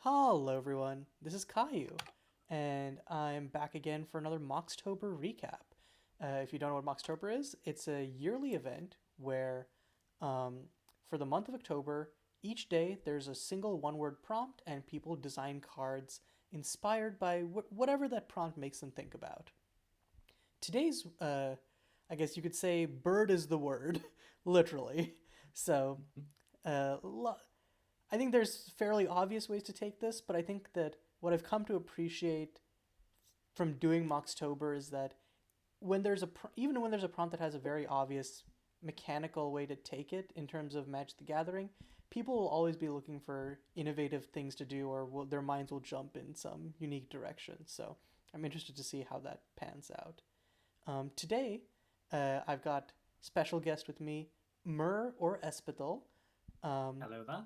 Hello, everyone. This is Caillou, and I'm back again for another Moxtober recap. If you don't know what Moxtober is, it's a yearly event where, for the month of October, each day there's a single one-word prompt, and people design cards inspired by whatever that prompt makes them think about. Today's, I guess you could say, bird is the word, literally. So, uh, I think there's fairly obvious ways to take this, but I think that what I've come to appreciate from doing Moxtober is that even when there's a prompt that has a very obvious mechanical way to take it in terms of Magic the Gathering, people will always be looking for innovative things to do, or their minds will jump in some unique direction. So I'm interested to see how that pans out. Today, I've got special guest with me, Mur or Espithel. Um, Hello there.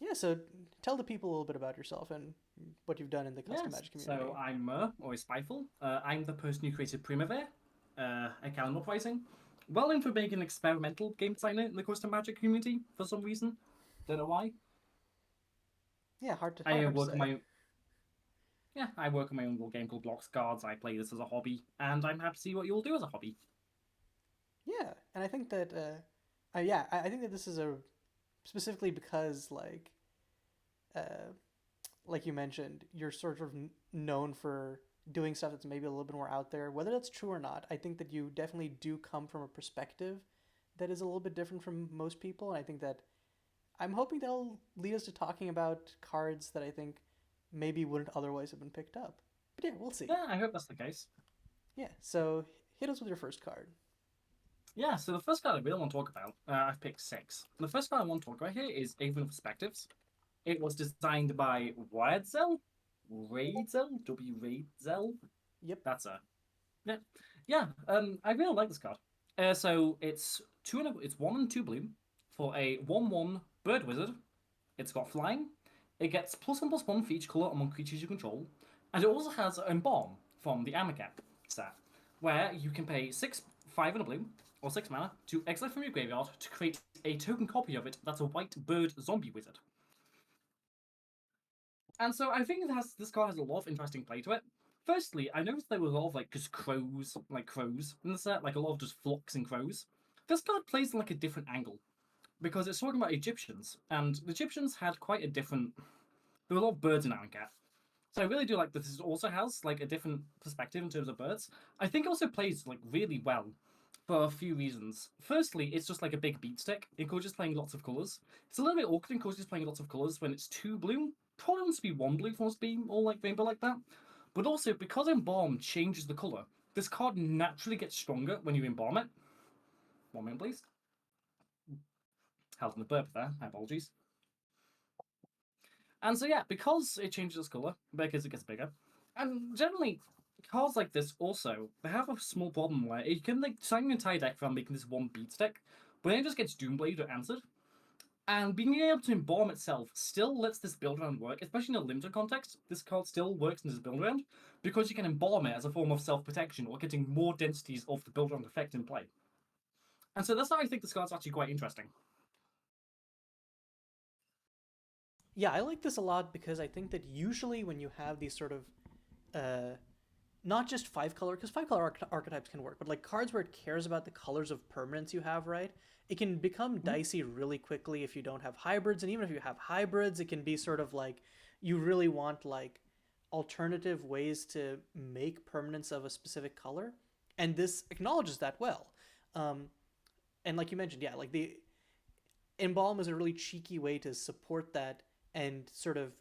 yeah, so tell the people a little bit about yourself and what you've done in the custom Yes, Magic so community. I'm or Spyful. I'm the person who created Primavera, a calendar uprising. Well known for being an experimental game designer in the custom Magic community for some reason. Don't know why. Yeah, hard to I hard to work on say. my I work on my own little game called Blocks Cards. I play this as a hobby, and I'm happy to see what you'll do as a hobby. Yeah, and I think that I think that this is a specifically because uh, like you mentioned, you're sort of known for doing stuff that's maybe a little bit more out there. Whether that's true or not, I think that you definitely do come from a perspective that is a little bit different from most people, and I think that I'm hoping they'll lead us to talking about cards that I think maybe wouldn't otherwise have been picked up. But yeah, we'll see. Yeah, I hope that's the case. Yeah, so hit us with your first card. Yeah, so the first card I really want to talk about, I've picked six. The first card I want to talk about here is Aven of Perspectives. It was designed by Wadzel, Radzel, W. Radzel. Yep. That's a yeah, yeah. I really like this card. So it's 1 and 2 blue for a 1/1 bird wizard. It's got flying. It gets +1/+1 for each color among creatures you control, and it also has Embalm from the Amicap set, where you can pay 5 and a blue or 6 mana to exile from your graveyard to create a token copy of it that's a white bird zombie wizard. And so I think this card has a lot of interesting play to it. Firstly, I noticed there were a lot of just crows in the set, like a lot of just flocks and crows. This card plays in like a different angle because it's talking about Egyptians, and the Egyptians had quite a different. There were a lot of birds in Amonkhet. So I really do like that this also has like a different perspective in terms of birds. I think it also plays like really well for a few reasons. Firstly, it's just like a big beat stick. It encourages playing lots of colours. It's a little bit awkward encourages playing lots of colours when it's 2 blue. Probably wants to be 1 blue if it wants to be all like rainbow like that. But also because Embalm changes the colour, this card naturally gets stronger when you embalm it. 1 minute, please. Held in the burp there. My apologies. And so yeah, because it changes its color, because it gets bigger, and generally cards like this also they have a small problem where you can like design an entire deck from making this one beat stick, but then it just gets Doomblade or answered. And being able to embalm itself still lets this build round work, especially in a limited context. This card still works in this build round because you can embalm it as a form of self protection or getting more densities of the build round effect in play. And so that's how I think this card's actually quite interesting. Yeah, I like this a lot because I think that usually when you have these sort of uh, not just five color, because five color archetypes can work, but like cards where it cares about the colors of permanents you have, right? It can become Mhm. dicey really quickly if you don't have hybrids, and even if you have hybrids, it can be sort of like you really want like alternative ways to make permanents of a specific color, and this acknowledges that well. Um, and like you mentioned, yeah, like the embalm is a really cheeky way to support that and sort of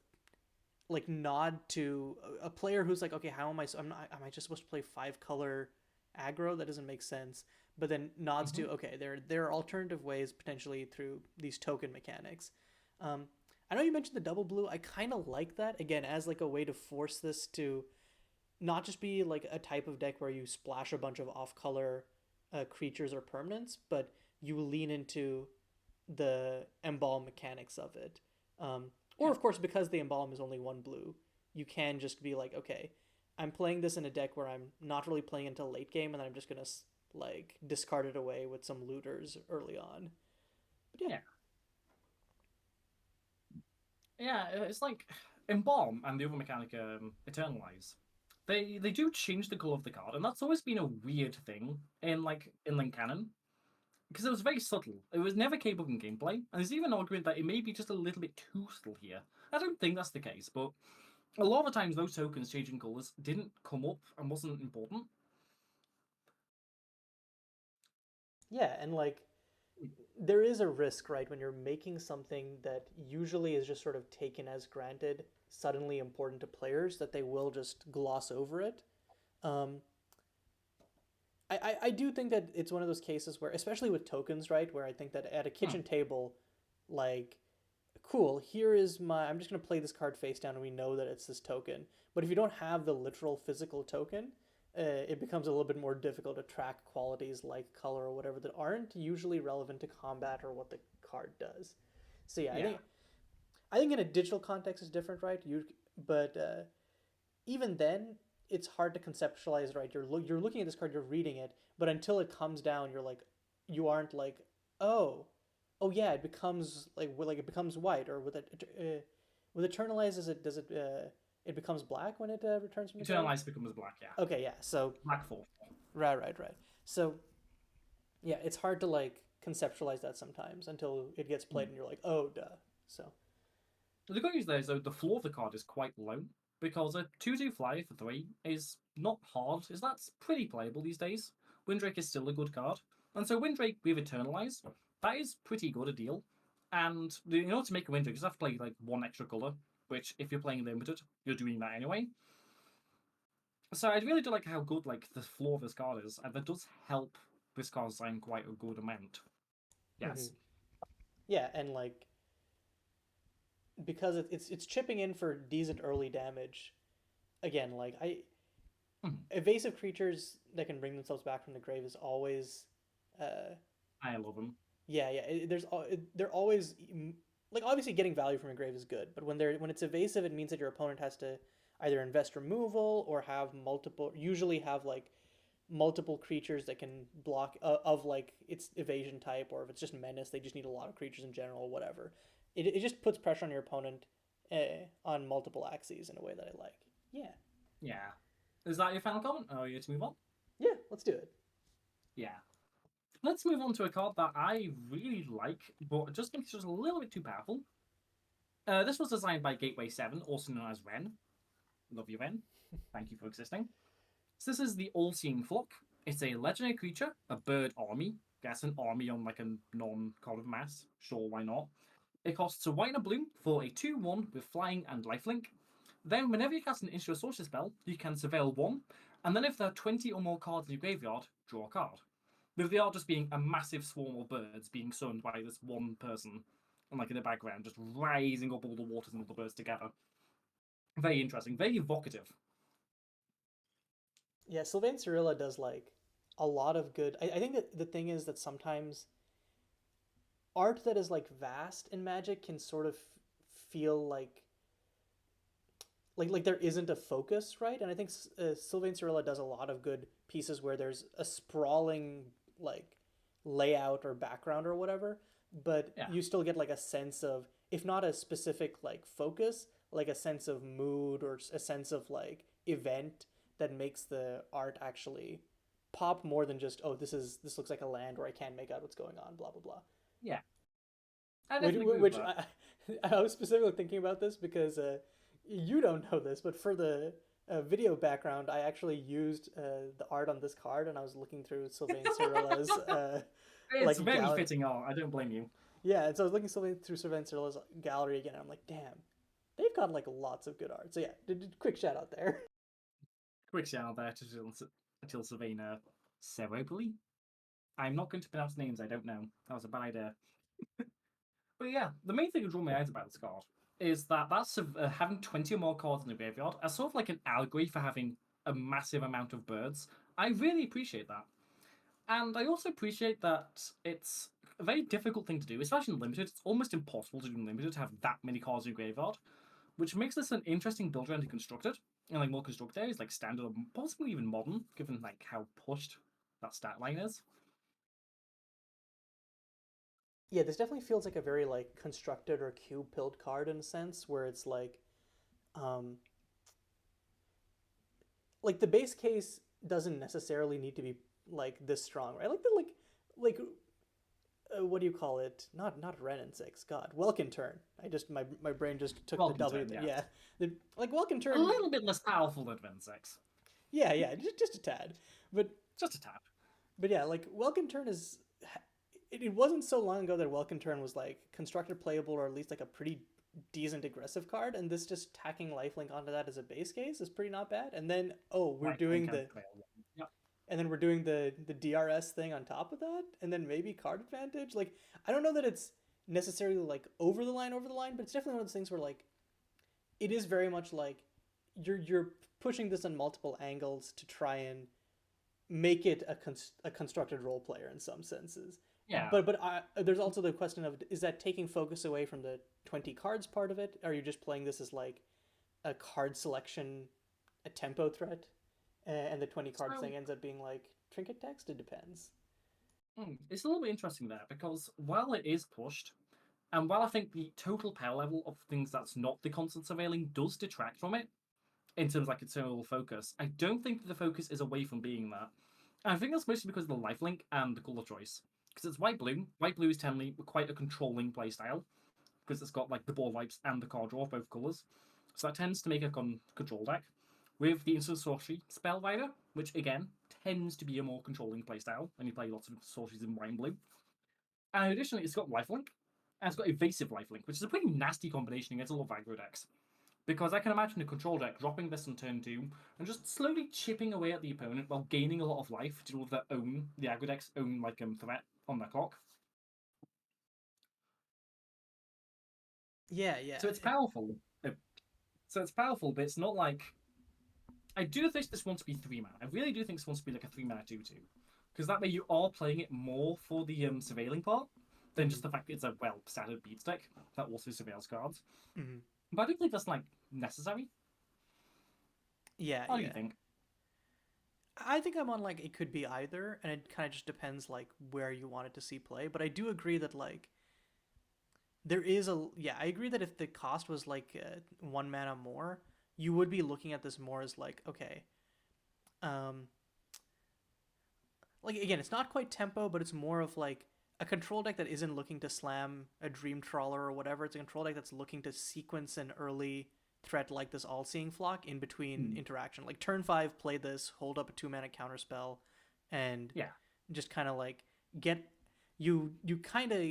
like nod to a player who's like, okay, how am I? Am I just supposed to play five color aggro? That doesn't make sense. But then nods Mhm. to, okay, there are alternative ways potentially through these token mechanics. Um, I know you mentioned the double blue. I kind of like that again as like a way to force this to not just be like a type of deck where you splash a bunch of off color creatures or permanents, but you lean into the embalm mechanics of it. Or Yeah. of course, because the embalm is only one blue, you can just be like, okay, I'm playing this in a deck where I'm not really playing until late game, and then I'm just gonna like discard it away with some looters early on. But yeah, Yeah. Yeah, it's like Embalm and the other mechanic, Eternalize, they do change the color of the card, and that's always been a weird thing in like inland canon because it was very subtle. It was never capable in gameplay, and there's even an argument that it may be just a little bit too subtle here. I don't think that's the case, but a lot of the times those tokens changing colors didn't come up and wasn't important. Yeah, and like there is a risk, right, when you're making something that usually is just sort of taken as granted, suddenly important to players, that they will just gloss over it. Um, I do think that it's one of those cases where, especially with tokens, right, where I think that at a Hmm. kitchen table, like, cool, here is my, I'm just going to play this card face down and we know that it's this token. But if you don't have the literal physical token, it becomes a little bit more difficult to track qualities like color or whatever that aren't usually relevant to combat or what the card does. So yeah, Yeah. I think in a digital context is different, right? But even then, it's hard to conceptualize, right? You're looking at this card, you're reading it, but until it comes down, you're like, you aren't like, oh, oh yeah, it becomes like it becomes white, or with Eternalize, does it it becomes black when it returns from the grave? Eternalize becomes black, yeah. Okay, yeah. So Black 4. right. So yeah, it's hard to like conceptualize that sometimes until it gets played Hmm. and you're like, oh, duh. So The good news there is though the floor of the card is quite low because a 2/2 fly for 3 is not hard. Is that's pretty playable these days. Windrake is still a good card, and so Windrake with Eternalize, that is pretty good a deal. And in order to make a Windrake, you just have to play like one extra color, which if you're playing limited, you're doing that anyway. So I really do like how good like the floor of this card is, and that does help this card design quite a good amount. mhm. Yes. Yeah, and like because it's chipping in for decent early damage. Again, like I Hmm. evasive creatures that can bring themselves back from the grave is always, uh, I love them. yeah. They're always like obviously getting value from a grave is good, but when it's evasive, it means that your opponent has to either invest removal or have multiple. Usually have like multiple creatures that can block of like its evasion type, or if it's just menace, they just need a lot of creatures in general, or whatever. It just puts pressure on your opponent on multiple axes in a way that I like. Yeah, Yeah. Is that your final comment? Or are you to move on? yeah. Let's do it. Yeah. Let's move on to a card that I really like, but just think it's just a little bit too powerful. This was designed by Gateway 7, also known as Ren. Love you, Ren. Thank you for existing. So this is the All-Seeing Flock. It's a legendary creature, a bird army. Guess an army on like a non-card of mass. Sure, why not? It costs a white and a blue for a 2/1 with flying and lifelink. Then, whenever you cast an instant or sorcery spell, you can surveil one, and then if there are 20 or more cards in your graveyard, draw a card. With the art just being a massive swarm of birds being summoned by this one person, and like in the background, just rising up all the waters and all the birds together. Very interesting, very evocative. Yeah, Sylvain Cirilla does like a lot of good. I think that the thing is that sometimes art that is like vast in Magic can sort of feel like there isn't a focus, right? And I think Sylvain Cirilla does a lot of good pieces where there's a sprawling like layout or background or whatever, but Yeah, you still get like a sense of, if not a specific like focus, like a sense of mood or a sense of like event that makes the art actually pop more than just, oh, this looks like a land where I can't make out what's going on, blah blah blah. yeah, I Which, definitely agree with which that. I was specifically thinking about this because you don't know this, but for the video background, I actually used the art on this card, and I was looking through Sylvain Cirilla's It's like very gallery. fitting art. I don't blame you. Yeah, and so I was looking through Sylvain Cirilla's gallery again. And I'm like, damn, they've got like lots of good art. So yeah, quick shout out there. Quick shout out there to Sylvana Cerebally. I'm not going to pronounce names I don't know. That was a bad idea. But yeah, the main thing that drew my eyes about this card is that that's having 20 or more cards in the graveyard as sort of like an allegory for having a massive amount of birds. I really appreciate that. And I also appreciate that it's a very difficult thing to do, especially in limited. It's almost impossible to do in limited to have that many cards in your graveyard, which makes this an interesting build around to construct it. And like more construct areas, like standard or possibly even modern, given like how pushed that stat line is. Yeah, this definitely feels like a very like constructed or cube built card in a sense, where it's like um, like the base case doesn't necessarily need to be like this strong, right? Like what do you call it? Not Ren and Six. God, Welkin turn. My brain just took the Welcome W turn, there. yeah. Yeah, like Welkin A turn. little bit less powerful than Advent 6. Yeah, just a tad, but Just a tap. yeah, like Welkin turn is. It wasn't so long ago that Welkin turn was like constructed playable or at least like a pretty decent aggressive card, and this just tacking lifelink onto that as a base case is pretty not bad. And then Like, link and trail. Yep. we're doing the DRS thing on top of that, and then maybe card advantage. Like I don't know that it's necessarily like over the line, but it's definitely one of those things where like it is very much like you're pushing this on multiple angles to try and make it a constructed role player in some senses. Yeah. There's also the question of is that taking focus away from the 20 cards part of it? Are you just playing this as like a card selection, a tempo threat, and the 20 cards So, thing ends up being like trinket text? It depends. it's a little bit interesting there because while it is pushed, and while I think the total power level of things that's not the constant surveilling does detract from it, in terms of like its overall focus, I don't think that the focus is away from being that. And I think that's mostly because of the lifelink and the colour choice. Because it's white blue. White blue is technically quite a controlling playstyle because it's got like the ball wipes and the card draw of both colours. So that tends to make a control deck. With the instant sorcery Spellrider, which again tends to be a more controlling playstyle, and you play lots of sorceries in white and blue. And additionally, it's got lifelink, and it's got evasive lifelink, which is a pretty nasty combination against a lot of aggro decks. Because I can imagine a control deck dropping this on turn 2 and just slowly chipping away at the opponent while gaining a lot of life to deal with the aggro deck's own like threat on their clock. Yeah, yeah. So it's powerful. So it's powerful, but it's not like I do think this wants to be 3 mana. I really do think this wants to be like a 3 mana 2/2. Because that way you are playing it more for the surveilling part than just the fact that it's a well scattered beats deck that also surveils cards. Mm-hmm. But I don't think that's like necessary. Yeah, What do you yeah. think? I think I'm on like it could be either, and it kind of just depends like where you want it to see play. But I do agree that like there is a yeah, I agree that if the cost was like 1 mana more, you would be looking at this more as like okay, um, like again, it's not quite tempo, but it's more of like a control deck that isn't looking to slam a Dream Trawler or whatever. It's a control deck that's looking to sequence an early threat like this All-Seeing Flock in between Hmm. interaction. Like turn 5, play this, hold up a 2 mana counter spell, and Yeah. just kind of like get you kind of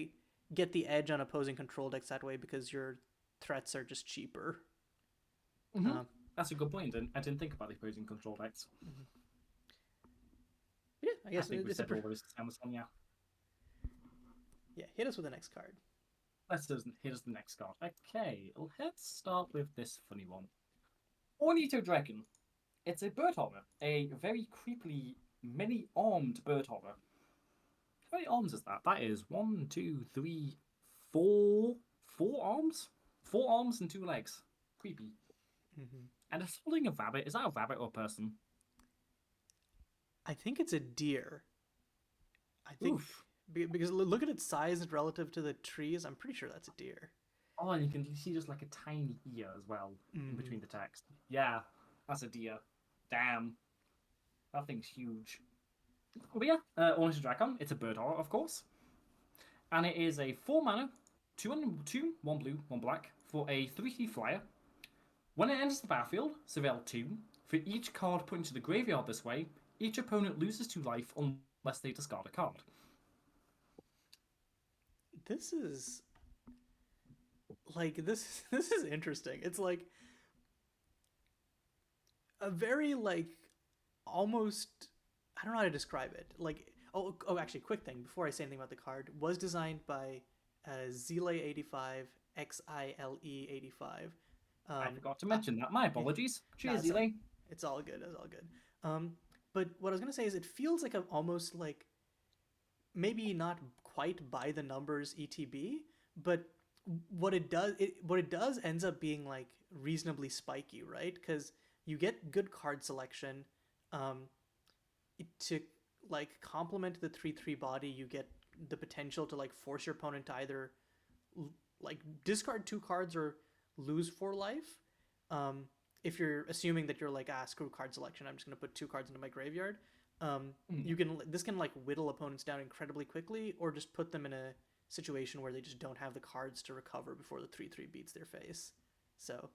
get the edge on opposing control decks that way because your threats are just cheaper. Mm-hmm. Um, That's a good point. And I didn't think about the opposing control decks. yeah, I I guess think we it's a said all there is to say on this one, yeah. yeah. Hit us with the next card. Here's the next card. Okay, let's start with this funny one. Ornito Dragon. It's a bird hover. A very creepily many-armed bird hover. How many arms is that? That is 1, 2, 3, 4. 4 arms? 4 arms and 2 legs. Creepy. Mm-hmm. And it's holding a rabbit. Is that a rabbit or a person? I think it's a deer. I think Oof. because look at its size relative to the trees. I'm pretty sure that's a deer. Oh, and you can see just like a tiny ear as well in between the text. Yeah, that's a deer. Damn. That thing's huge. But yeah, Ornithopter Dragon. It's a bird horror, of course. And it is a 4 mana, 2, 1 blue, 1 black, for a 3/3 flyer. When it enters the battlefield, surveil 2. For each card put into the graveyard this way, each opponent loses 2 life unless they discard a card. This is like this. This is interesting. It's like a very like almost I don't know how to describe it. Like actually, quick thing before I say anything about the card was designed by Zile85 Xile85. I forgot to mention that. My apologies. No, Cheers, Elaine. it's all good. It's all good. But what I was gonna say is it feels like a almost like maybe not quite by the numbers ETB, but what it does ends up being like reasonably spiky, right? Because you get good card selection. Um, to like complement the 3/3 body, you get the potential to like force your opponent to either like discard 2 cards or lose 4 life. um, if you're assuming that you're like, screw card selection, I'm just gonna put two cards into my graveyard. Mm. You can this can like whittle opponents down incredibly quickly, or just put them in a situation where they just don't have the cards to recover before the 3/3 beats their face. So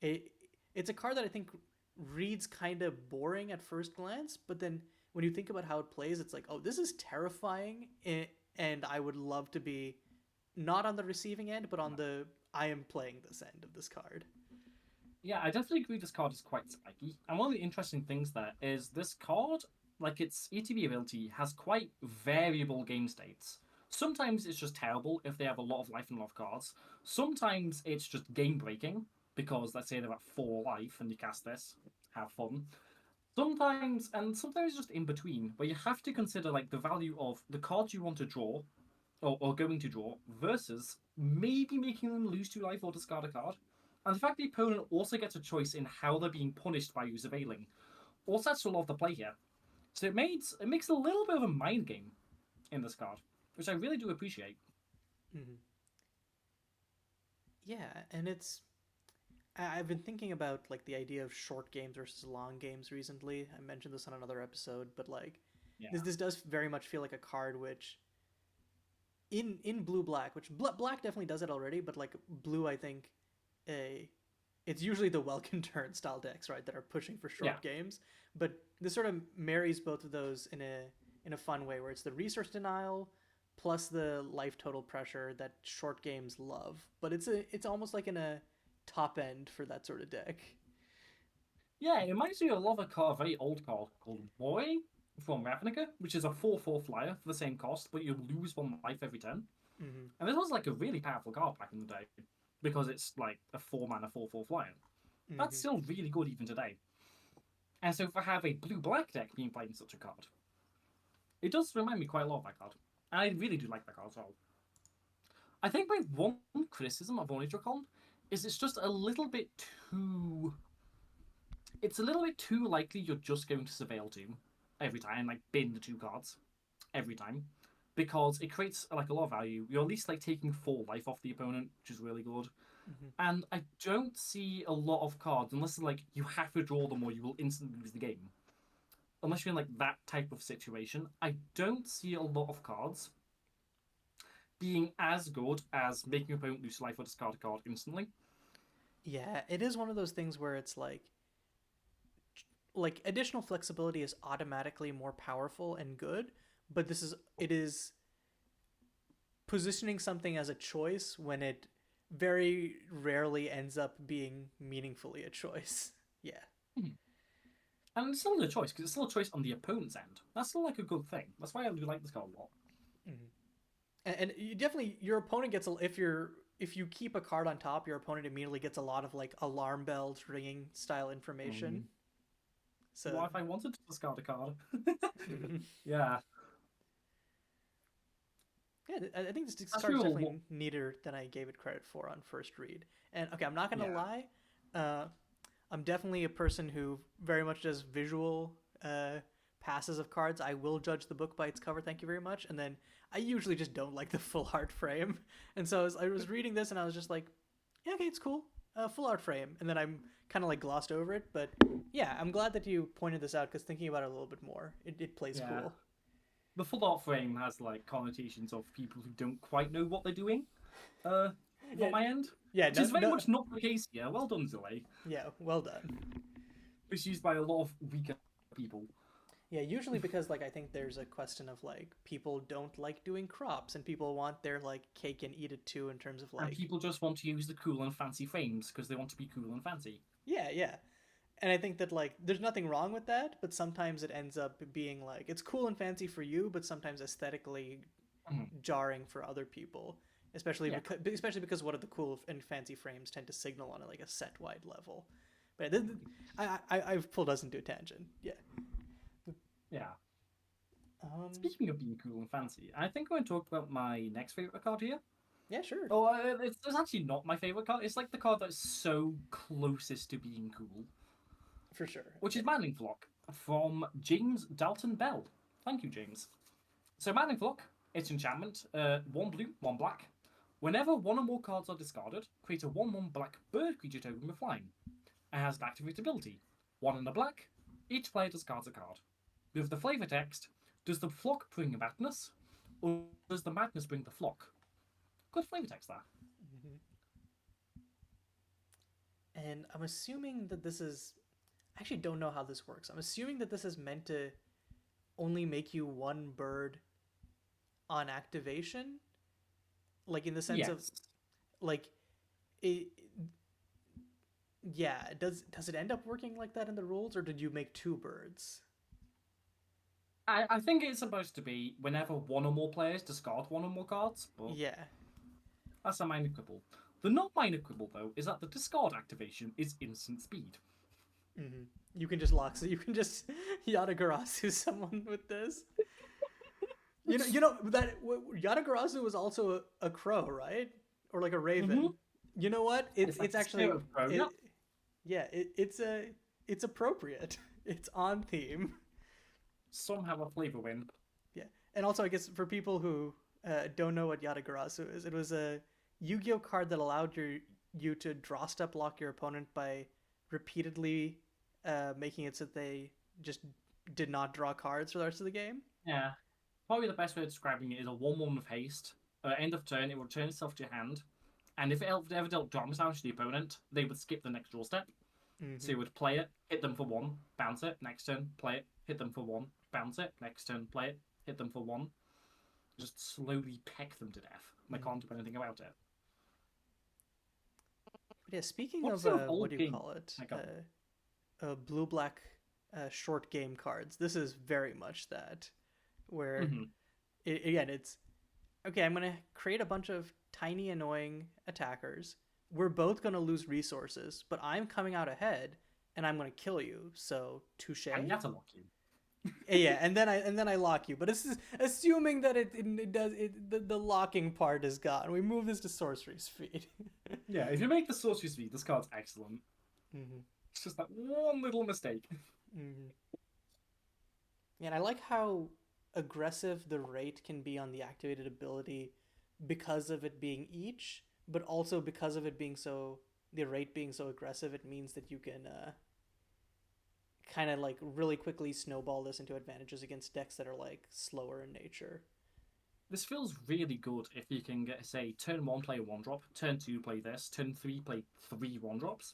it it's a card that I think reads kind of boring at first glance, but then when you think about how it plays, it's like, oh, this is terrifying, and I would love to be not on the receiving end, but on the I am playing this end of this card. Yeah, I definitely agree this card is quite spiky. And one of the interesting things there is this card, like its ETB ability, has quite variable game states. Sometimes it's just terrible if they have a lot of life and a lot of cards. Sometimes it's just game breaking, because let's say they're at 4 life and you cast this, have fun. Sometimes just in between, where you have to consider like the value of the cards you want to draw or going to draw versus maybe making them lose 2 life or discard a card. And the fact the opponent also gets a choice in how they're being punished by you surveilling also adds to a lot of the play here. So it makes a little bit of a mind game in this card, which I really do appreciate. Mm-hmm. Yeah, and I've been thinking about like the idea of short games versus long games recently. I mentioned this on another episode, but like Yeah. this does very much feel like a card which in blue black, which black definitely does it already, but like blue, I think a it's usually the Welkin turn style decks, right, that are pushing for Yeah. short games. But this sort of marries both of those in a fun way, where it's the resource denial plus the life total pressure that short games love. But it's almost like in a top end for that sort of deck. Yeah, it reminds me a lot of a very old card called Boy from Ravnica, which is a 4/4 flyer for the same cost, but you lose 1 life every turn. Mm-hmm. And this was like a really powerful card back in the day because it's like a 4 mana 4/4 flyer. That's Mm-hmm. still really good even today. And so for have a blue-black deck being playing such a card, it does remind me quite a lot of that card. And I really do like that card as well. I think my one criticism of Onitricon is it's just a little bit too. It's a little bit too likely you're just going to Surveil Doom every time, like bin the 2 cards every time, because it creates like a lot of value. You're at least like taking 4 life off the opponent, which is really good. Mm-hmm. And I don't see a lot of cards unless like you have to draw them or you will instantly lose the game. Unless you're in like that type of situation, I don't see a lot of cards being as good as making your opponent lose life or discard a card instantly. Yeah, it is one of those things where it's like additional flexibility is automatically more powerful and good, but it is positioning something as a choice when it very rarely ends up being meaningfully a choice. Yeah. Mhm. And it's still a choice because it's still a choice on the opponent's end. That's still like a good thing. That's why I do like this card a lot. Mm-hmm. And you definitely your opponent gets if you keep a card on top, your opponent immediately gets a lot of like alarm bells ringing style information. So What if I wanted to discard a card? mhm. Yeah, Yeah, I think this that's card is real. definitely neater than I gave it credit for on first read. And okay, I'm not gonna Yeah. lie, uh, I'm definitely a person who very much does visual passes of cards. I will judge the book by its cover, thank you very much. And then I usually just don't like the full art frame. And so I was reading this and I was just like, yeah, okay, it's cool, full art frame. And then I'm kind of like glossed over it. But yeah, I'm glad that you pointed this out because thinking about it a little bit more, it plays Yeah. cool. The full art frame has like connotations of people who don't quite know what they're doing. From Yeah, my end, yeah, which no, is very no, much not the case here. Well done, Zoe. yeah, well done. It's used by a lot of weaker people. Yeah, usually because like I think there's a question of like people don't like doing crops and people want their like cake and eat it too in terms of And like people just want to use the cool and fancy frames because they want to be cool and fancy. yeah. And I think that like there's nothing wrong with that, but sometimes it ends up being like it's cool and fancy for you, but sometimes aesthetically Mhm. jarring for other people, Yeah. especially because what are the cool and fancy frames tend to signal on like a set wide level. But this, I've pulled us into a tangent. Yeah. Yeah. Um. Speaking of being cool and fancy, I think I'm going to talk about my next favorite card here. Yeah. Sure. Oh, it's actually not my favorite card. It's like the card that's so closest to being cool, For sure. which is Maddening Flock from James Dalton Bell. Thank you, James. So Maddening Flock, it's enchantment. 1 blue, 1 black. Whenever one or more cards are discarded, create a 1/1 black bird creature token with flying. It has an activate ability. 1 in a black, each player discards a card. With the flavor text, does the flock bring madness, or does the madness bring the flock? Good flavor text there. Hmm. And I'm assuming that this is. I actually don't know how this works. I'm assuming that this is meant to only make you one bird on activation, like in the sense of Yes. like it. Yeah, does it end up working like that in the rules, or did you make two birds? I think it's supposed to be whenever one or more players discard one or more cards, but Yeah. that's a minor quibble. The not minor quibble, though, is that the discard activation is instant speed. Hmm. You can just lock, so you can just Yatagarasu someone with this. You know that Yatagarasu was also a crow, right? Or like a Mm-hmm. raven. You know what? It's like It's the actually spirit of pro. it. Yep. Yeah, it's appropriate. It's on theme. Some have a flavor win. Yeah, and also I guess for people who don't know what Yatagarasu is, it was a Yu-Gi-Oh card that allowed you to draw step lock your opponent by repeatedly making it so that they just did not draw cards for the rest of the game. Yeah. Probably the best way of describing it is a 1/1 with haste. End of turn, it will return itself to your hand. And if it ever dealt drama damage to the opponent, they would skip the next draw step. So Hmm. you would play it, hit them for 1, bounce it, next turn, play it, hit them for 1, bounce it, next turn, play it, hit them for 1. Just slowly peck them to death. And they Hmm. can't do anything about it. But yeah, speaking What's of your what old do you game? call it? Like, Blue black short game cards. This is very much that, where mm-hmm. again it's okay. I'm gonna create a bunch of tiny annoying attackers. We're both gonna lose resources, but I'm coming out ahead, and I'm gonna kill you. So touche. And you have to lock you. Yeah, and then I lock you. But this is assuming that it does the locking part is gone. We move this to sorcery speed. Yeah, if you make the sorcery speed, this card's excellent. Hmm. It's just that one little mistake. Hmm. And I like how aggressive the rate can be on the activated ability because of it being each, but also because of it being so the rate being so aggressive, it means that you can kind of like really quickly snowball this into advantages against decks that are like slower in nature. This feels really good if you can get, say, turn 1 play a 1-drop, turn 2 play this, turn 3 play 3 1-drops.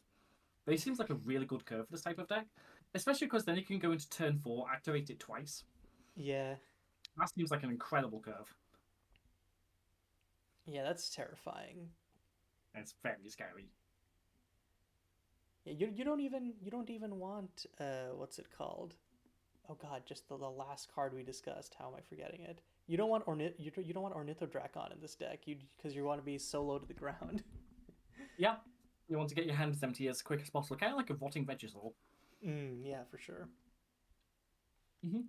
They seems like a really good curve for this type of deck. Especially because then you can go into turn 4, activate it twice. Yeah, That seems like an incredible curve. yeah, that's terrifying. And it's very scary. Yeah, you don't even want what's it called? Oh God, just the last card we discussed. How am I forgetting it? You don't want you don't want Ornithodrakon in this deck. Because you want to be so low to the ground. Yeah, you want to get your hands empty as quick as possible, kind of like a rotting vegetable. Yeah, for sure. Mm-hmm.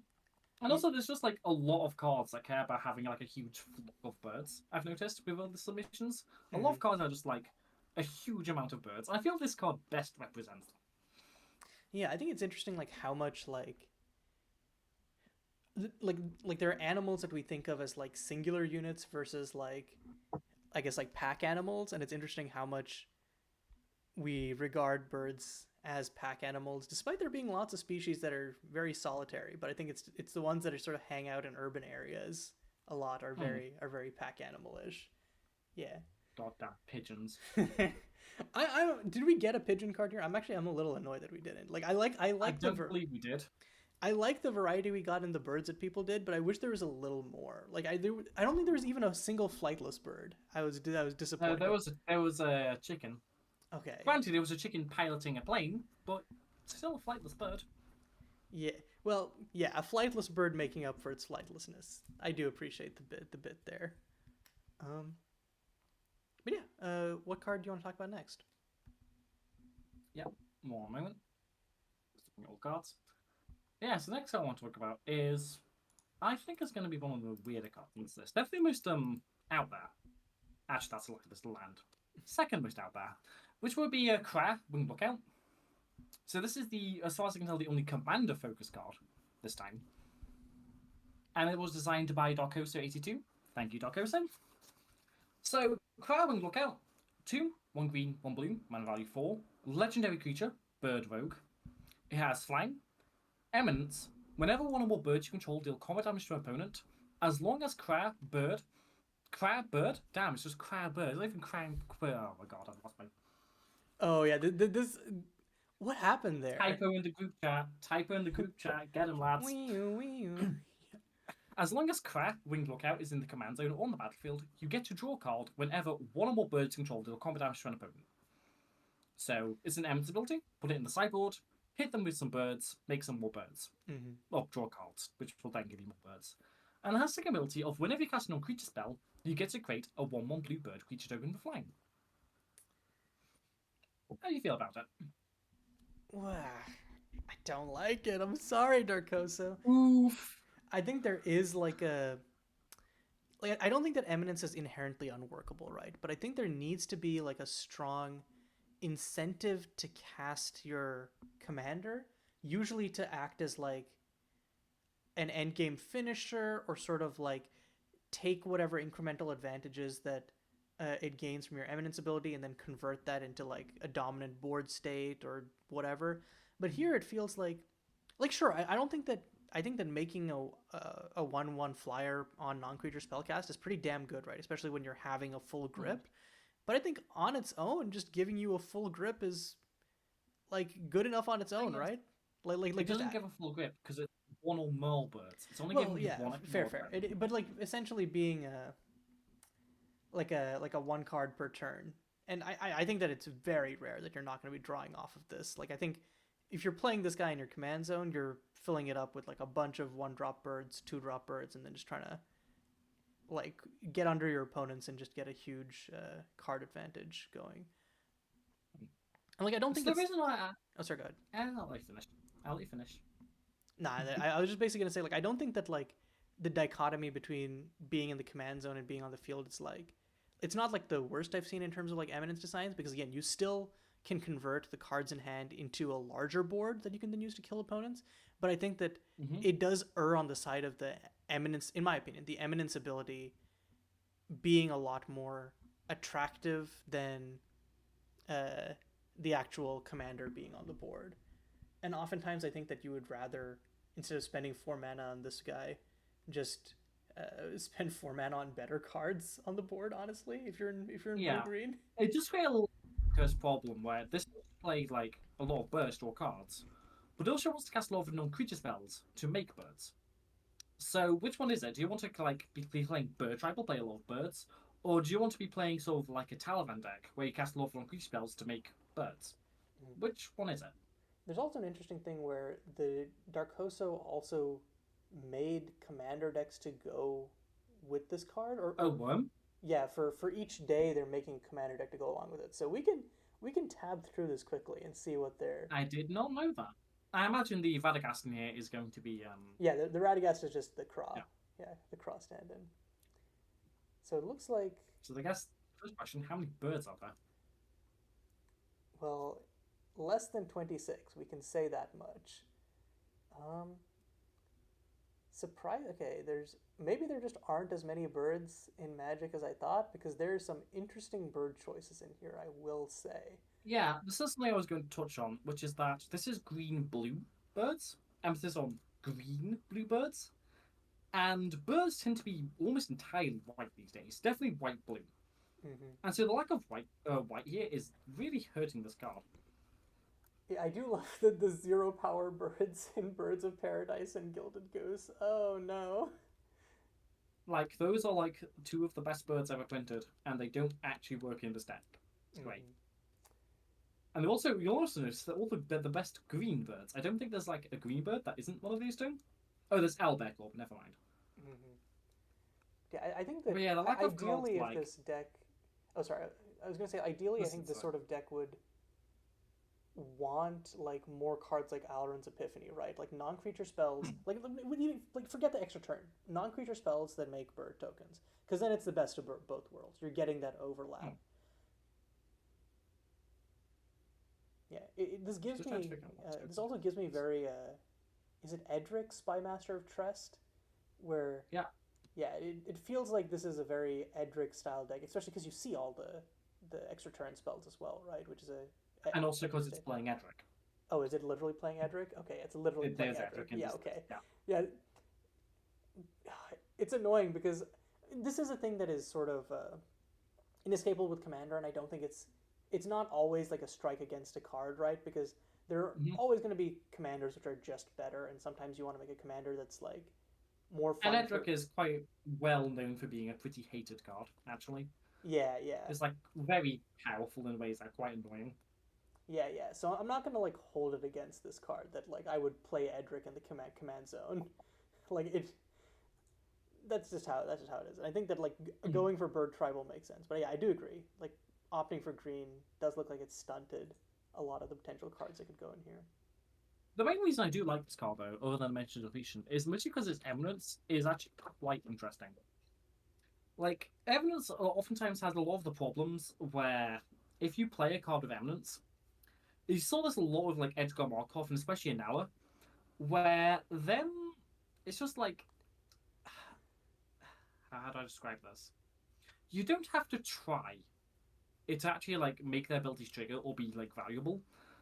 And also, there's just like a lot of cards that care about having like a huge flock of birds. I've noticed with other submissions, a lot of cards are just like a huge amount of birds. I feel this card best represents them. Yeah, I think it's interesting like how much like like there are animals that we think of as like singular units versus like I guess like pack animals, and it's interesting how much we regard birds as pack animals, despite there being lots of species that are very solitary. But I think it's the ones that are sort of hang out in urban areas a lot are very pack animal-ish. Yeah. Goddamn pigeons. I did we get a pigeon card here? I'm a little annoyed that we didn't. Like I I like don't believe we did. I like the variety we got in the birds that people did, but I wish there was a little more. Like I don't think there was even a single flightless bird. I was disappointed. There was a chicken. Okay. Granted, it was a chicken piloting a plane, but still a flightless bird. Yeah. Well, yeah, a flightless bird making up for its flightlessness. I do appreciate the bit there. Um, but yeah, what card do you want to talk about next? Yeah, one moment. Just looking at all cards. Yeah, so next I want to talk about is I think it's going to be one of the weirder cards in this list. Definitely most out there. Actually, that's a look at this land. Second most out there, which would be a Kra Winged Lookout. So this is the, as far as I can tell, the only commander focus card this time. And it was designed by Darkoso82. Thank you, Darkoso. So Crowing Lookout. 2, 1 green, 1 blue, mana value 4. Legendary creature, Bird Rogue. It has Flying. Eminence. Whenever one or more birds you control deal combat damage to an opponent, as long as Crab Bird. Damn, it's just Crab Bird. It's not even Crab Bird. Oh my god, I've lost my. Oh yeah, this. What happened there? Typo in the group chat. Typo in the group chat. Get him, lads. As long as Crab Winged Lookout is in the command zone or on the battlefield, you get to draw a card whenever one or more birds control deal combat damage to an opponent. So it's an Eminence ability. Put it in the sideboard. Hit them with some birds. Make some more birds. Mm-hmm. Or draw cards, which will then give you more birds. And it has the ability of whenever you cast a non-creature spell, you get to create a 1/1 blue bird creature token with flying. How do you feel about it? I don't like it. I'm sorry, Darkoso. Oof. I think there is like a. Like, I don't think that Eminence is inherently unworkable, right? But I think there needs to be like a strong incentive to cast your commander, usually to act as like an endgame finisher or sort of like take whatever incremental advantages that it gains from your Eminence ability and then convert that into like a dominant board state or whatever. But here it feels like sure, I don't think that I think that making a 1/1 flyer on non-creature spellcast is pretty damn good, right? Especially when you're having a full grip. But I think on its own, just giving you a full grip is like good enough on its own, right? Like it just doesn't give a full grip because it's one or more birds. It's only well, giving yeah, you one. fair. But like essentially being a one card per turn, and I think that it's very rare that you're not going to be drawing off of this. Like I think if you're playing this guy in your command zone, you're filling it up with like a bunch of 1-drop birds, 2-drop birds, and then just trying to like get under your opponents and just get a huge card advantage going. And like I don't think the reason why. Oh, sorry, go ahead. I'll let you finish. I'll let you finish. Nah, I was just basically gonna say like I don't think that like the dichotomy between being in the command zone and being on the field is like it's not like the worst I've seen in terms of like Eminence designs because again you still can convert the cards in hand into a larger board that you can then use to kill opponents. But I think that it does err on the side of the Eminence, in my opinion, the Eminence ability being a lot more attractive than the actual commander being on the board. And oftentimes I think that you would rather, instead of spending 4 mana on this guy, just spend 4 mana on better cards on the board, honestly, if you're in blue-green. It just feels like a problem where this played like a lot of burst or cards, but also wants to cast a lot of non-creature spells to make birds. So which one is it? Do you want to like be playing bird tribal, play a lot of birds, or do you want to be playing sort of like a Talavan deck where you cast a lot of non-creature spells to make birds? Which one is it? There's also an interesting thing where the Darkoso also made commander decks to go with this card, or worm? Yeah, for each day they're making a commander deck to go along with it. So we can tab through this quickly and see what they're. I did not know that. I imagine the Radagast in here is going to be Yeah, the Radagast is just the Craw. Yeah, the Craw stand-in. So it looks like. So I guess first question: how many birds are there? Well, less than 26. We can say that much. Surprise. Okay, maybe there just aren't as many birds in Magic as I thought because there's some interesting bird choices in here. I will say. Yeah, this is something I was going to touch on, which is that this is green-blue birds. Emphasis on green-blue birds. And birds tend to be almost entirely white these days. Definitely white-blue. And so the lack of white here is really hurting this card. Yeah, I do love the 0-power birds in Birds of Paradise and Gilded Goose. Oh no. Like, those are like 2 of the best birds ever printed, and they don't actually work in this deck. It's great. And you'll also notice that they're the best green birds. I don't think there's like a green bird that isn't one of these 2. Oh, there's Owlbear Club, never mind. Yeah, I think that the lack of ideally cards, if this deck. Oh, sorry. I was going to say, ideally, I think this sort of deck would want like more cards like Alrund's Epiphany, right? Like non-creature spells, like forget the extra turn. Non-creature spells that make bird tokens, because then it's the best of both worlds. You're getting that overlap. Yeah, this gives me. This also gives me very. Is it Edric, Spymaster of Trest, where Yeah, it feels like this is a very Edric style deck, especially because you see all the extra turn spells as well, right? Which is a And also Edric because it's staple. playing Edric. Oh, is it literally playing Edric? Okay, it's literally playing There's Edric. Edric in Yeah, this list. okay. Yeah. Yeah, it's annoying because this is a thing that is sort of inescapable with Commander, and I don't think it's not always like a strike against a card, right? Because there are Hmm. always going to be commanders which are just better, and sometimes you want to make a commander that's like more And fun Edric for. is quite well known for being a pretty hated card, actually. Yeah, yeah, It's like very powerful in ways that are quite annoying. yeah. So I'm not gonna like hold it against this card that like I would play Edric in the command zone, like it. That's just how it is. And I think that like Mhm. going for bird tribal makes sense. But yeah, I do agree. Like opting for green does look like it's stunted a lot of the potential cards that could go in here. The main reason I do like this card, though, other than mention deletion, is literally because its eminence is actually quite interesting. Like, eminence oftentimes has a lot of the problems where if you play a card with eminence, you saw this a lot with like Edgar Markov and especially Inala, where then it's just like how do I describe this? You don't have to try it to actually like make their abilities trigger or be like valuable.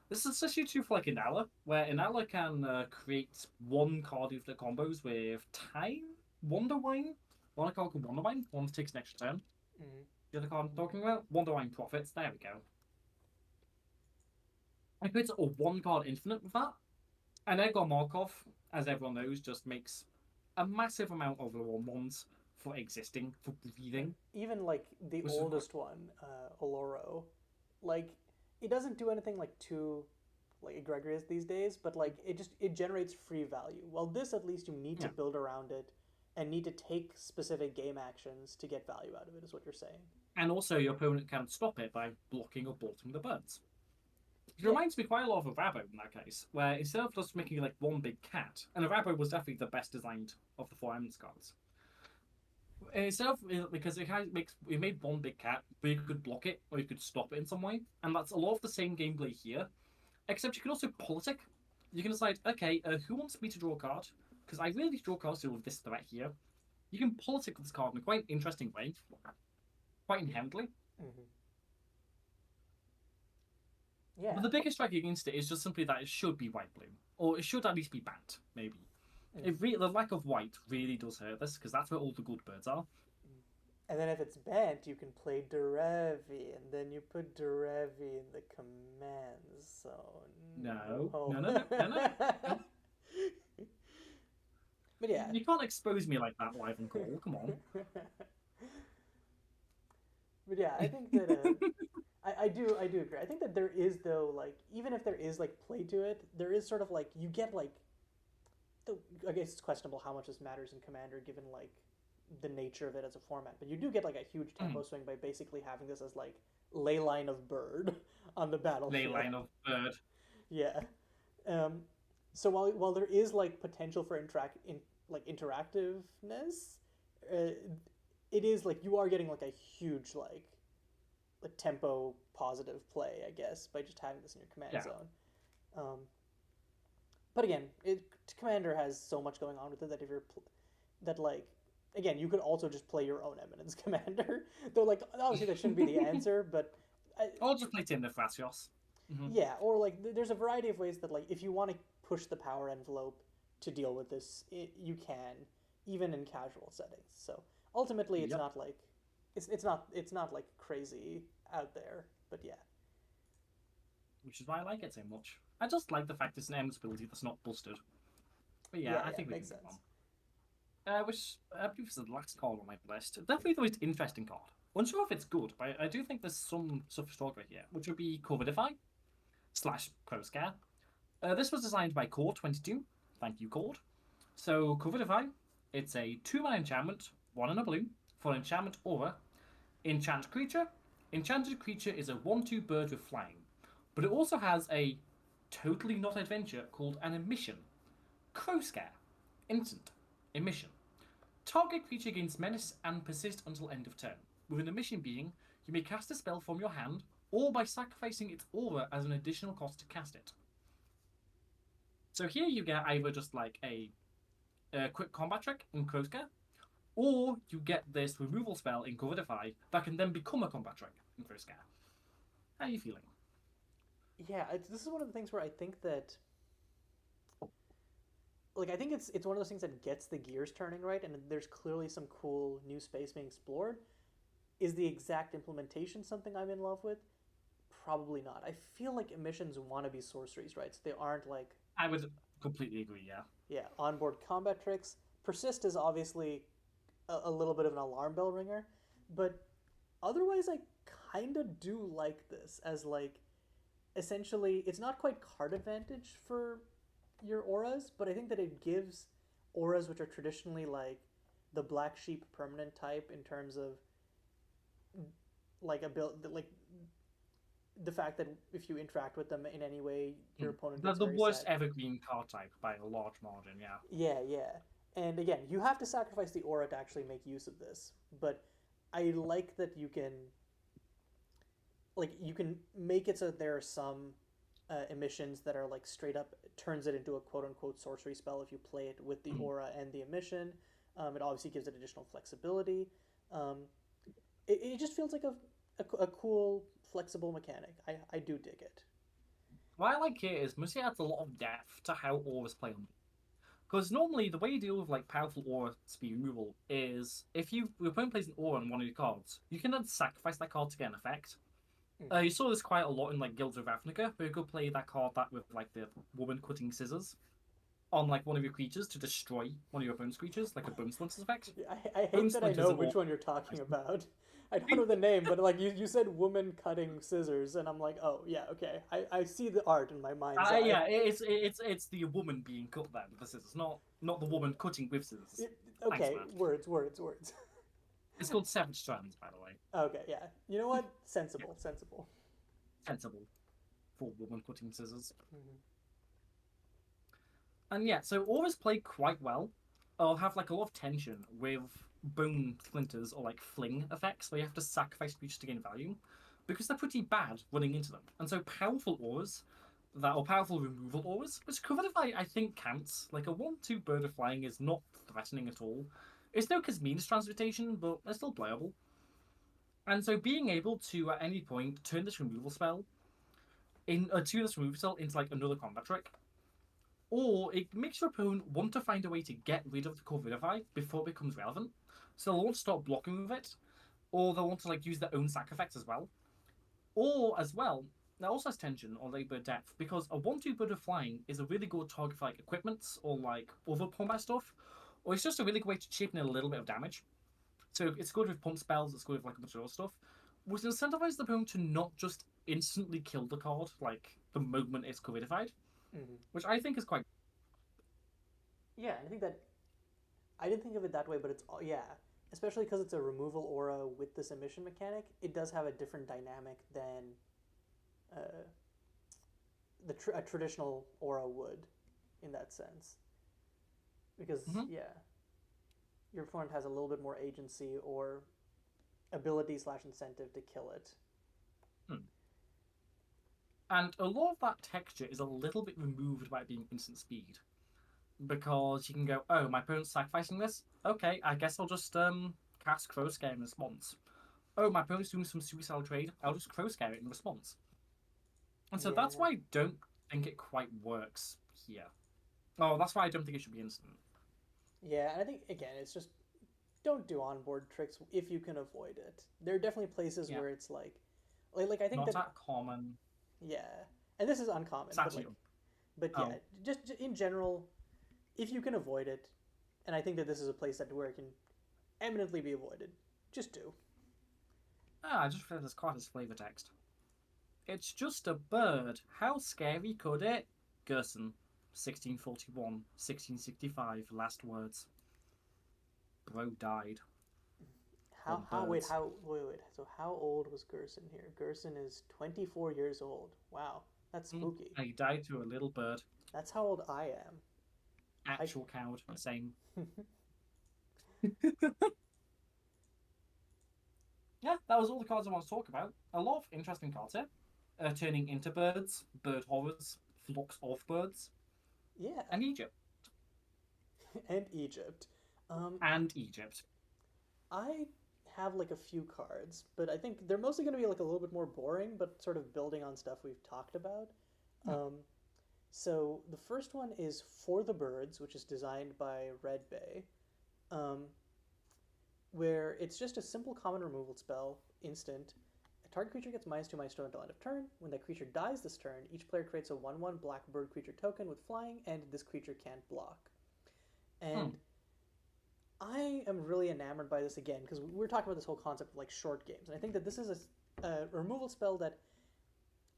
This is especially true for like Inala, where Inala can create one card of the combos with Time, Wonderwine, one card called Wonderwine, one that takes an extra turn. Mm-hmm. The other card I'm talking about, Wonderwine Profits. There we go. I create a one card infinite with that, and Edgar Markov, as everyone knows, just makes a massive amount of the ones for existing, for breathing, Even like the which is quite. oldest one, Oloro, like it doesn't do anything like too like egregious these days, but like it generates free value. Well, this at least you need to Yeah. build around it and need to take specific game actions to get value out of it, is what you're saying. And also, your opponent can stop it by blocking or bolting the birds. It Yeah. reminds me quite a lot of a Rabo in that case, where instead of just making like one big cat, and a Rabo was definitely the best designed of the four eminence cards. Instead of because it made one big cat, where you could block it or you could stop it in some way, and that's a lot of the same gameplay here. Except you can also politic. You can decide, okay, who wants me to draw a card? Because I really need to draw cards to deal with this threat here. You can politic with this card in a quite interesting way, quite inherently. Mm-hmm. Yeah. But the biggest strike against it is just simply that it should be white blue, or it should at least be banned, maybe. Mm-hmm. The lack of white really does hurt this because that's where all the good birds are. And then if it's banned, you can play Derevi, and then you put Derevi in the command zone. No, No. no, no, no, no, no. No. But yeah. You can't expose me like that live on call. Come on. But yeah, I think that I do agree. I think that there is though like even if there is like play to it, there is sort of like you get like the, I guess it's questionable how much this matters in Commander given like the nature of it as a format, but you do get like a huge tempo swing by basically having this as like ley line of bird on the Ley battlefield. line of bird. Yeah. Um, so while there is like potential for interactiveness, uh, it is like you are getting like a huge like tempo positive play, I guess, by just having this in your command Yeah. zone. Um, but again, Commander has so much going on with it that if you're that like again, you could also just play your own Eminence Commander. Though like obviously that shouldn't be the answer, but Or just play Tim the Thrasios. Mm-hmm. yeah, or like there's a variety of ways that like if you want to push the power envelope to deal with this, you can even in casual settings. So ultimately, it's Yep. not like it's not like crazy out there, but yeah, Which is why I like it so much. I just like the fact it's an M's ability that's not busted. But yeah, I yeah, think we makes can move sense. on. Which I believe is the last card on my list. Definitely the most interesting card. Unsure if it's good, but I do think there's some stuff to talk about here, which would be Covidify slash Crowscare. This was designed by Core22. Thank you, Cord. So, Covidify, it's a 2-mana enchantment, 1 and a blue, for an enchantment aura. Enchant creature. Enchanted creature is a 1/2 bird with flying, but it also has a totally not adventure called an emission. Crowscare. Instant. Emission. Target creature gains menace and persist until end of turn. With an emission being, you may cast a spell from your hand, or by sacrificing its aura as an additional cost to cast it. So here you get either just like a quick combat trick in Crowscare, Or you get this removal spell in Covidify that can then become a combat trick in First Scare. How are you feeling? Yeah, this is one of the things where I think that, like, I think it's one of those things that gets the gears turning right, and there's clearly some cool new space being explored. Is the exact implementation something I'm in love with? Probably not. I feel like emissions want to be sorceries, right? So they aren't like, I would completely agree, yeah. yeah, onboard combat tricks. Persist is obviously a little bit of an alarm bell ringer, but otherwise, I kind of do like this as like essentially it's not quite card advantage for your auras, but I think that it gives auras which are traditionally like the black sheep permanent type in terms of like a build like the fact that if you interact with them in any way, your opponent That's gets the very worst sad. evergreen card type by a large margin, yeah. Yeah, yeah. And again, you have to sacrifice the aura to actually make use of this. But I like that you can make it so that there are some emissions that are like straight up turns it into a quote unquote sorcery spell if you play it with the aura and the emission. It obviously gives it additional flexibility. Um, it just feels like a cool flexible mechanic. I do dig it. What I like here is Mercy adds a lot of depth to how auras play on. Because normally the way you deal with like powerful aura speed removal is if your opponent plays an aura on one of your cards, you can then sacrifice that card to get an effect. Mm-hmm. You saw this quite a lot in like Guilds of Ravnica, where you could play that card that with like the woman cutting scissors on like one of your creatures to destroy one of your opponent's creatures, like a bone splinters effect. I Bone hate that I splinters know and all. which one you're talking about. I don't know the name, but like you said woman cutting scissors, and I'm like, oh yeah, okay. I see the art in my mind's eye. Yeah, it's the woman being cut there with the scissors, not the woman cutting with scissors. Thanks, Okay, man. words. It's called Severed Strands, by the way. Okay, yeah. You know what? Sensible, sensible. Sensible for woman cutting scissors. Mm-hmm. And yeah, so auras play quite well. I'll have like a lot of tension with bone splinters or like fling effects where you have to sacrifice creatures to gain value because they're pretty bad running into them. And so powerful auras that or powerful removal auras, which Covenify I think counts. Like a 1/2 bird of flying is not threatening at all. It's no Casmina's transmutation, but they're still playable. And so being able to at any point turn this removal spell into like another combat trick, or it makes your opponent want to find a way to get rid of the core Vilify before it becomes relevant. So they'll want to start blocking with it, or they'll want to like use their own sac effects as well. Or as well, that also has tension or labor depth because a 1/2 bird of flying is a really good target for like equipments or like other combat stuff, or it's just a really good way to chip in a little bit of damage. So it's good with pump spells, it's good with like a bunch of other stuff, which incentivizes the opponent to not just instantly kill the card like the moment it's covidified, Mm-hmm. which I think is quite. Yeah, I think that I didn't think of it that way, but it's yeah, especially because it's a removal aura with this emission mechanic. It does have a different dynamic than uh, a traditional aura would, in that sense. Because Mhm. yeah, your opponent has a little bit more agency or ability slash incentive to kill it. Hmm. And a lot of that texture is a little bit removed by it being instant speed. Because you can go, oh, my opponent's sacrificing this? Okay, I guess I'll just cast Crow Scare in response. Oh, my opponent's doing some suicidal trade, I'll just Crow Scare it in response. And so that's Yeah, why I don't think it quite works here. Oh, that's why I don't think it should be instant. yeah, and I think again, it's just don't do onboard tricks if you can avoid it. There are definitely places Yeah, where it's like I think not that that common. yeah, and this is uncommon, It's but actually. but yeah, Oh, just in general, if you can avoid it, and I think that this is a place that where it can eminently be avoided, just do. I just read this card as flavor text. It's just a bird. How scary could it? Gerson, 1641, 1665, last words. Bro died from birds. So how old was Gerson here? Gerson is 24 years old. Wow, that's spooky. He died to a little bird. That's how old I am. I Actual coward. Same. Yeah, that was all the cards I want to talk about. A lot of interesting cards here. Turning into birds, bird horrors, flocks of birds, yeah, and Egypt. and Egypt. And Egypt. I have like a few cards, but I think they're mostly going to be like a little bit more boring, but sort of building on stuff we've talked about. Hmm. Um, so the first one is For the Birds, which is designed by Red Bay, um, where it's just a simple common removal spell, instant. A target creature gets -2, -2 until end of turn. When that creature dies this turn, each player creates a 1/1 black bird creature token with flying, and this creature can't block. Hmm. And I am really enamored by this again because we're talking about this whole concept of like short games, and I think that this is a removal spell that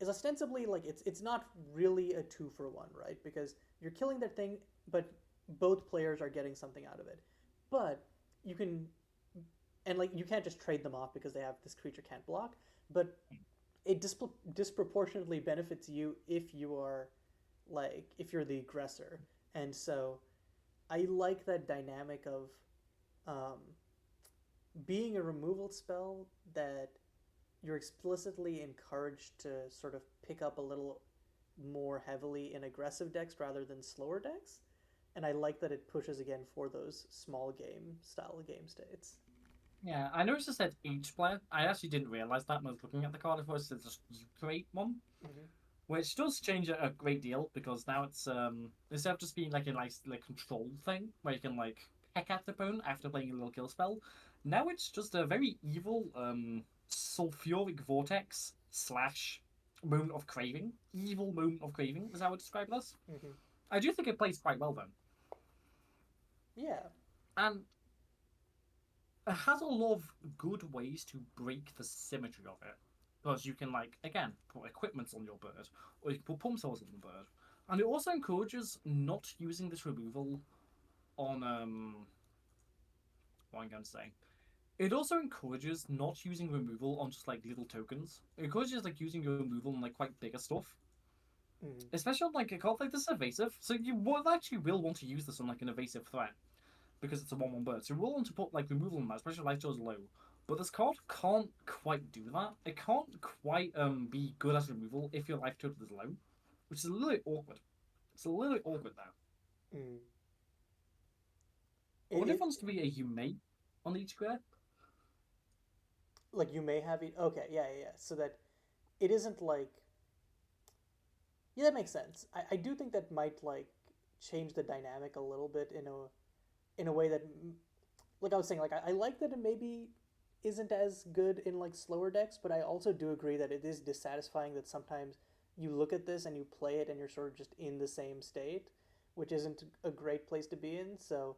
is ostensibly like it's not really a 2-for-1, right? Because you're killing that thing, but both players are getting something out of it. But you can and like you can't just trade them off because they have this creature can't block, but it disproportionately benefits you if you are like if you're the aggressor, and so I like that dynamic of um, being a removal spell that you're explicitly encouraged to sort of pick up a little more heavily in aggressive decks rather than slower decks. And I like that it pushes again for those small game style game states. Yeah, I noticed it said each player. I actually didn't realize that when I was looking at the card. I thought it said just you create one, Mm-hmm. which does change it a great deal because now it's instead of just being like a nice like control thing where you can like peck at the opponent after playing a little kill spell, now it's just a very evil sulfuric vortex slash moment of craving. Evil moment of craving is how I would describe this. Mm-hmm. I do think it plays quite well though, Yeah. and it has a lot of good ways to break the symmetry of it. Because you can, like, again, put equipment on your bird, or you can put pump cells on the bird. And it also encourages not using this removal on, what I'm going to say. It also encourages not using removal on just, like, little tokens. It encourages, like, using your removal on, like, quite bigger stuff. Mm-hmm. Especially on, like, a card like this evasive. So you will actually will want to use this on, like, an evasive threat. Because it's a 1/1 bird. So you will want to put like removal on that, especially if life is low. But this card can't quite do that. It can't quite be good as removal if your life total is low, which is a little bit awkward. It's a little bit awkward now. Mm. I wonder if It it wants to be a humate on each square. like you may have it. Okay, yeah, yeah, yeah. So that it isn't like yeah, that makes sense. I do think that might like change the dynamic a little bit in a way that like I was saying, like I like that it maybe isn't as good in like slower decks, but I also do agree that it is dissatisfying that sometimes you look at this and you play it and you're sort of just in the same state, which isn't a great place to be in. So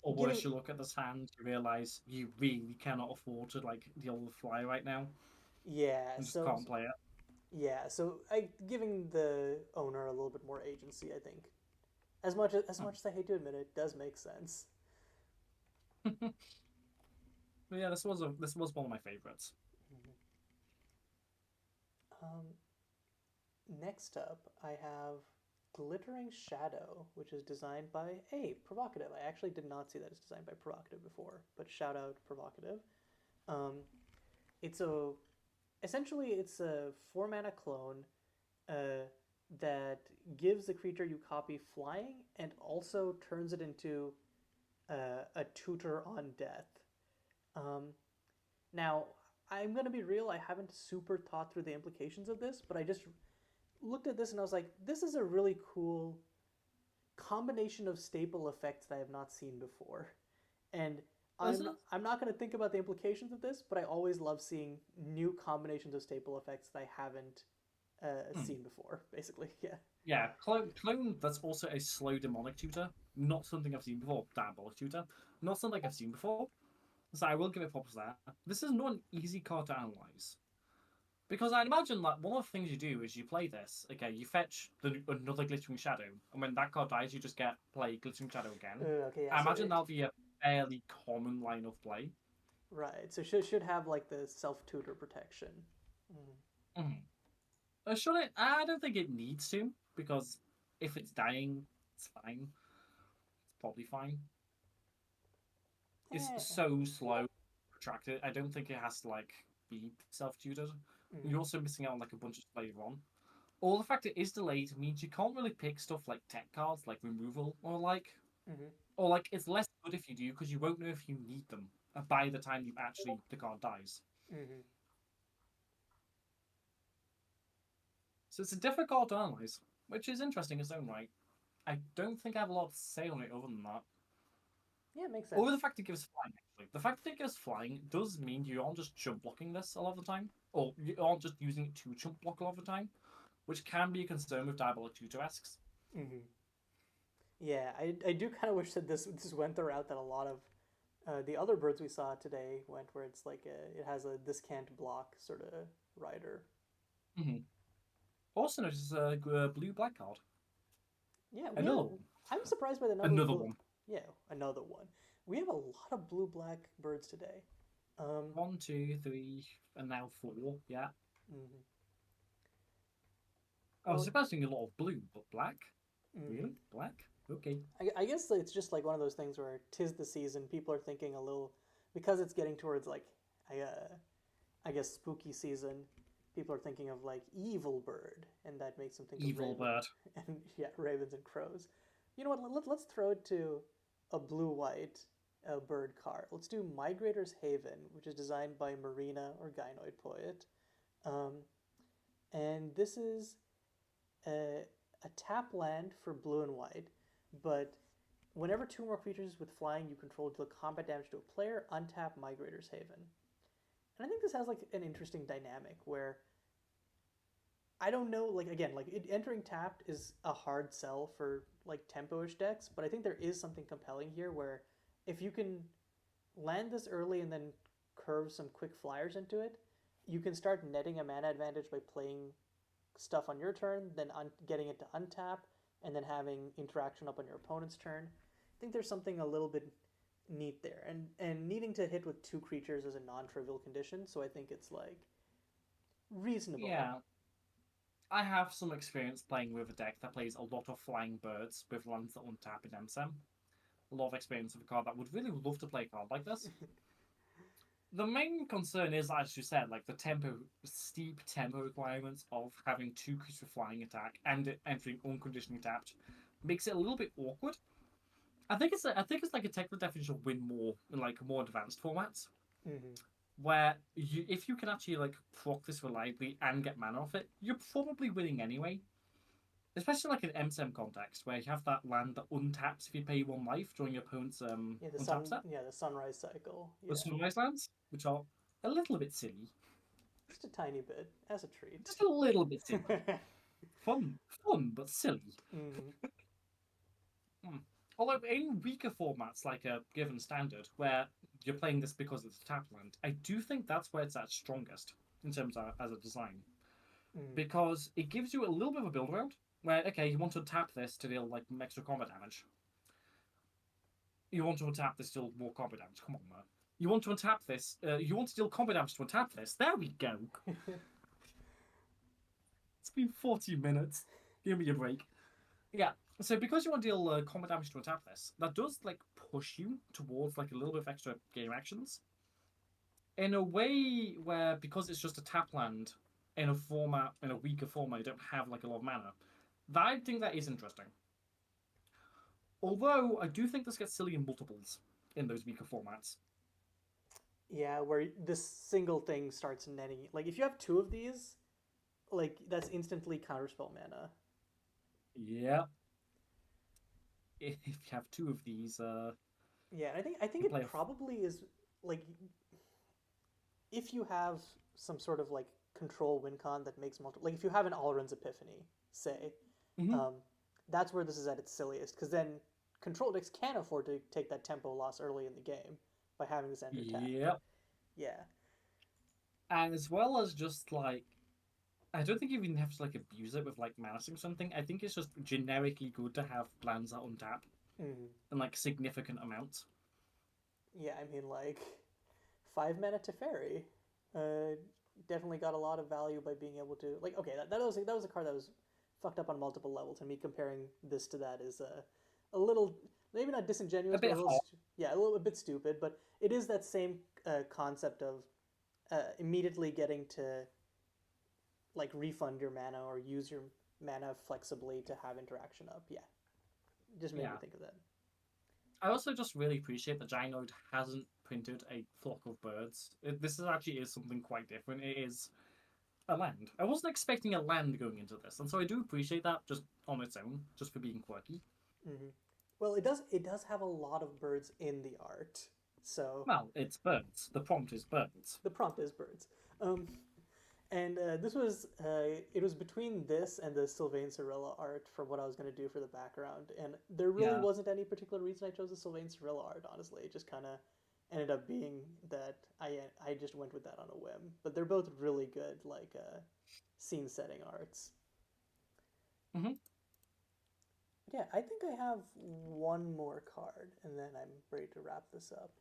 Or giving worse, you look at this hand, you realise you really cannot afford to like deal with fly right now yeah, and just so can't play yeah, so giving the owner a little bit more agency, I think. As it. much as I hate to admit it, does make sense. But yeah, this was one of my favourites. Mhm. Um, Next up, I have Glittering Shadow, which is designed by Provocative. I actually did not see that it's designed by Provocative before, but shout out Provocative. Um, it's a essentially it's a 4 mana clone uh, that gives the creature you copy flying and also turns it into a tutor on death. Um, Now, I'm gonna be real. I haven't super thought through the implications of this, but I just looked at this and I was like, this is a really cool combination of staple effects that I have not seen before. And This is I'm not going to think about the implications of this, but I always love seeing new combinations of staple effects that I haven't hmm. seen before. Basically, yeah. Yeah, clone. That's also a slow demonic tutor. Not something I've seen before. Diabolic tutor. Not something I've seen before. So I will give it props for that. This is not an easy card to analyze because I imagine that one of the things you do is you play this. Okay, you fetch another glittering shadow, and when that card dies, you just get play glittering shadow again. Okay, yeah. I So imagine it that'll be a fairly common line of play. right. So should have like the self tutor protection. Mm. Mm-hmm. Should it? I don't think it needs to because if it's dying, it's fine. It's probably fine. Is Eh. so slow, protracted. I don't think it has to like be self-tutored. Mm. You're also missing out on like a bunch of stuff later on. Or the fact it is delayed means you can't really pick stuff like tech cards, like removal, or like Mm-hmm. it's less good if you do because you won't know if you need them. by the time you actually the card dies. Hmm. So it's a difficult card to analyze, which is interesting in its own right. I don't think I have a lot to say on it other than that. Yeah, it makes Or sense. the fact it gives flying, actually. The fact that it gives flying does mean you aren't just jump blocking this a lot of the time, or you aren't just using it to jump block a lot of the time, which can be a concern with Diabolic Tutor-esques. Hmm. Yeah, I do kind of wish that this went the route that a lot of the other birds we saw today went, where it's like it has a this can't block sort of rider. Mm-hmm. Also, notice a blue-black card. Yeah, we have. Another one. I'm surprised by the number of Another blue. one. Yeah, another one. We have a lot of blue black birds today. Um, One, two, three, and now four. Yeah. mhm. I was Well, expecting a lot of blue, but black? mhm. Really? Black? Okay. I guess it's just like one of those things where 'tis the season. People are thinking a little because it's getting towards like I guess spooky season. People are thinking of like evil bird, and that makes them think of Evil raven, bird. and yeah, ravens and crows. You know what? Let's throw it to a blue white bird card. Let's do Migrator's Haven, which is designed by Marina or Gynoid Poet. Um, and this is a, a tap land for blue and white, but whenever two or more creatures with flying you control deal combat damage to a player, untap Migrator's Haven. And I think this has like an interesting dynamic where I don't know, like again, like entering tapped is a hard sell for like tempo-ish decks, but I think there is something compelling here where if you can land this early and then curve some quick flyers into it, you can start netting a mana advantage by playing stuff on your turn, then getting it to untap, and then having interaction up on your opponent's turn. I think there's something a little bit neat there, and needing to hit with two creatures is a non-trivial condition, so I think it's like reasonable. Yeah. I have some experience playing with a deck that plays a lot of flying birds with lands that untap in MSM. A lot of experience with a card that would really love to play a card like this. The main concern is, as you said, like the steep tempo requirements of having two creatures with flying attack and it entering unconditionally tapped makes it a little bit awkward. I think it's like a technical definition of win more in like more advanced formats, Mm-hmm. where if you can actually like proc this reliably and get mana off it, you're probably winning anyway. Especially like in MSM context, where you have that land that untaps if you pay one life during your opponent's Yeah, untap step. the sunrise cycle. The Yeah, sunrise lands, which are a little bit silly. just a tiny bit as a treat. Just a little bit silly. Fun, but silly. Mm-hmm. Hmm. Although in weaker formats like a given standard, where you're playing this because it's a tap land, I do think that's where it's at strongest in terms of as a design. Mm-hmm. Because it gives you a little bit of a build around where, okay, you want to tap this to deal like extra combat damage. You want to untap this to deal more combat damage. Come on, man. You want to untap this. You want to deal combat damage to untap this. There we go. It's been 40 minutes. Give me a break. Yeah. So because you want to deal combat damage to untap this, that does like push you towards like a little bit of extra game actions. In a way where because it's just a tap land in a weaker format, you don't have like a lot of mana. I think that is interesting. Although I do think this gets silly in multiples in those weaker formats. Yeah, where this single thing starts netting. Like if you have two of these, like that's instantly counterspell mana. Yeah. If you have two of these, Yeah, and I think you it play probably is like if you have some sort of like control win con that makes multiple, like if you have an Alrund's Epiphany, say, mm-hmm. um, that's where this is at its silliest because then control decks can afford to take that tempo loss early in the game by having this enter tap. Yep. Yeah. As well as just like I don't think you even have to like abuse it with like menacing something. I think it's just generically good to have lands that untap Mm-hmm. in like significant amounts. Yeah, I mean like 5 mana Teferi, uh, definitely got a lot of value by being able to like. Okay, that was a card that was fucked up on multiple levels, and me comparing this to that is a little maybe not A disingenuous, but bit hot. yeah, a little bit stupid. But it is that same concept of immediately getting to like refund your mana or use your mana flexibly to have interaction up. Yeah, just made me Yeah. think of that. I also just really appreciate that Gynoid hasn't printed a flock of birds. This is actually is something quite different. It is a land. I wasn't expecting a land going into this, and so I do appreciate that just on its own, just for being quirky. Hmm. Well, it does have a lot of birds in the art, so Well, it's birds. The prompt is birds. the prompt is birds. Um, and it was between this and the Sylvain Cirilla art for what I was going to do for the background, and there really Yeah. wasn't any particular reason I chose the Sylvain Cirilla art. Honestly, it just kind of ended up being that I just went with that on a whim. But they're both really good, like scene setting arts. Hmm. Yeah, I think I have one more card, and then I'm ready to wrap this up.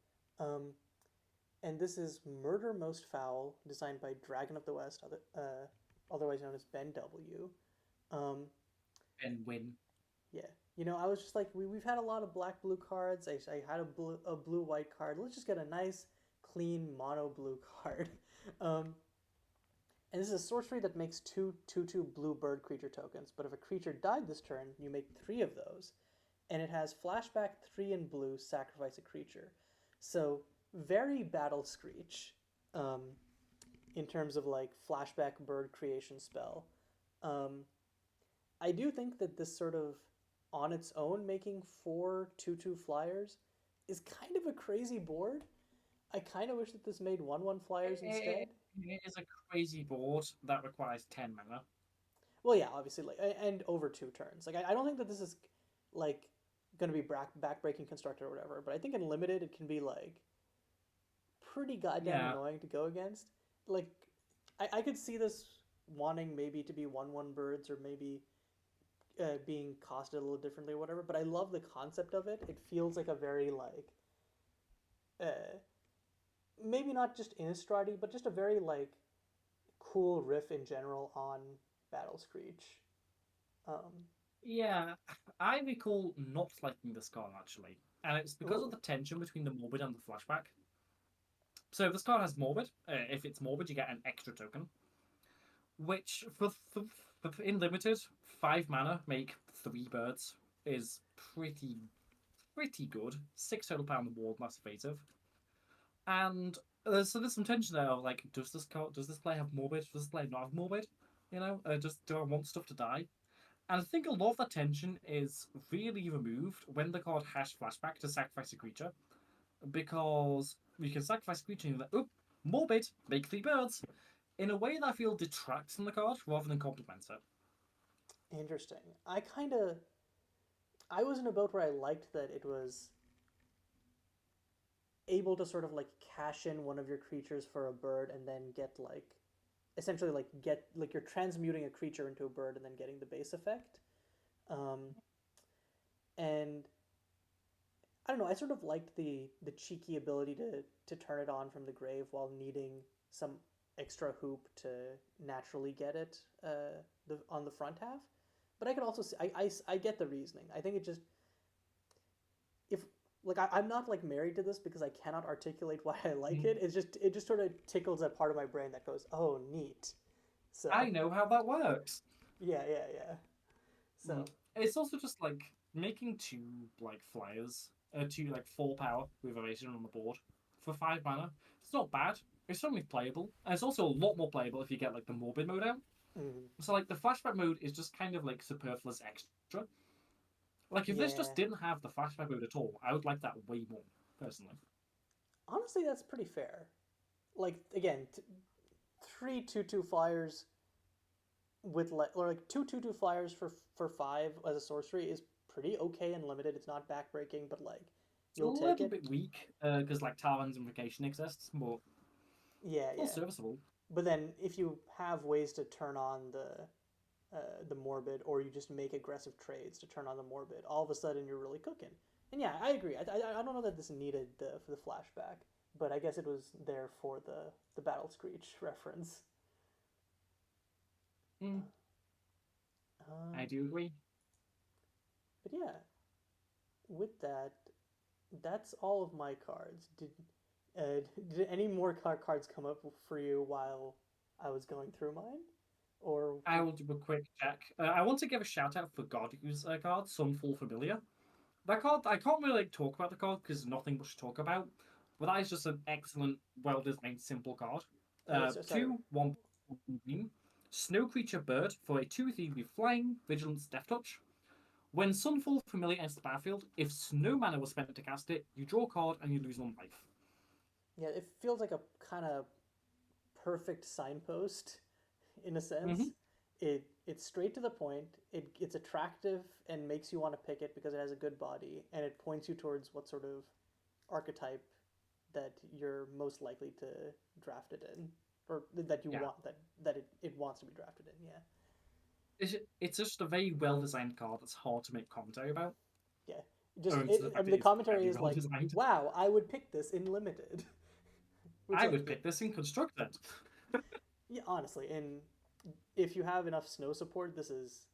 Um, and this is Murder Most Foul, designed by Dragon of the West, otherwise known as Ben W. Um, And win. yeah, I was just like, we've had a lot of black blue cards. I had a blue white card. Let's just get a nice, clean mono blue card. Um, and this is a sorcery that makes two blue bird creature tokens. But if a creature died this turn, you make three of those. And it has flashback 3 in blue, sacrifice a creature. So very Battle Screech um, in terms of like flashback bird creation spell. Um, I do think that this sort of on its own making 4/2/2 flyers is kind of a crazy board. I kind of wish that this made 1/1 flyers instead. It is a crazy board that requires 10 mana. Well, yeah, obviously, like and over 2 turns. Like I don't think that this is like going to be backbreaking constructor or whatever, but I think in limited it can be like pretty goddamn Yeah. annoying to go against. Like I could see this wanting maybe to be 1/1 birds or maybe being costed a little differently or whatever. But I love the concept of it. It feels like a very like uh, maybe not just Innistrad, but just a very like cool riff in general on Battle Screech. Um, Yeah. I recall not liking this card actually. And it's because of oh, the tension between the morbid and the flashback. So if this card has morbid, if it's morbid, you get an extra token, which for in limited 5 mana make 3 birds is pretty good. 6 total power on the board, less evasive, and so there's some tension there of like, does this player have morbid? Does this player not have morbid? Just do I want stuff to die? And I think a lot of that tension is really removed when the card has flashback to sacrifice a creature, because you can sacrifice a creature and you're like, oop, morbid, make 3 birds, in a way that I feel detracts from the card rather than complements it. interesting. I was in a boat where I liked that it was able to sort of like cash in one of your creatures for a bird and then get like essentially like get like you're transmuting a creature into a bird and then getting the base effect. Um, and I don't know. I sort of liked the cheeky ability to turn it on from the grave while needing some extra hoop to naturally get it on the front half. But I could also see I get the reasoning. I think it just if like I'm not like married to this because I cannot articulate why I like it. It just sort of tickles that part of my brain that goes, oh, neat. I So know how that works. yeah. So It's also just like making two like flyers, two like 4 power with evasion on the board for 5 mana. It's not bad. It's certainly playable, and it's also a lot more playable if you get like the morbid mode out. mm, So like the flashback mode is just kind of like superfluous extra. Like if this yeah, just didn't have the flashback mode at all, I would like that way more personally. honestly, that's pretty fair. Like again, 3/2/2 flyers with like 2/2/2 flyers for 5 as a sorcery is pretty okay and limited. It's not backbreaking, but like It's a you'll take little it. bit weak because like Talon's invocation exists, but still Yeah. serviceable. But then if you have ways to turn on the morbid, or you just make aggressive trades to turn on the morbid, all of a sudden you're really cooking. And yeah, I agree. I don't know that this needed the flashback, but I guess it was there for the Battle Screech reference. Mm, I Um, do agree. but yeah, with that, that's all of my cards. Did any more cards come up for you while I was going through mine, or I will do a quick check. I want to give a shout out for Godwho's card, Sunfall Familiar. That card, I can't really like talk about the card because nothing much to talk about. But that is just an excellent, well-designed, simple card. Okay, so sorry. 1 green, snow creature bird for a 2/3 with flying, vigilance, death touch. When Sunfall Familiar enters the battlefield, if snow mana was spent to cast it, you draw a card and you lose 1 life. Yeah, it feels like a kind of perfect signpost in a Mm-hmm. sense. It's straight to the point. It's attractive and makes you want to pick it because it has a good body, and it points you towards what sort of archetype that you're most likely to draft it in, or that you Yeah, want that it wants to be drafted in. Yeah, it's just a very well-designed card that's hard to make commentary about, yeah. Just owing to the I fact mean, that the it's commentary very is like, well-designed. wow, I would pick this in limited, which I like would pick this in Constructed. yeah, honestly, and if you have enough snow support, this is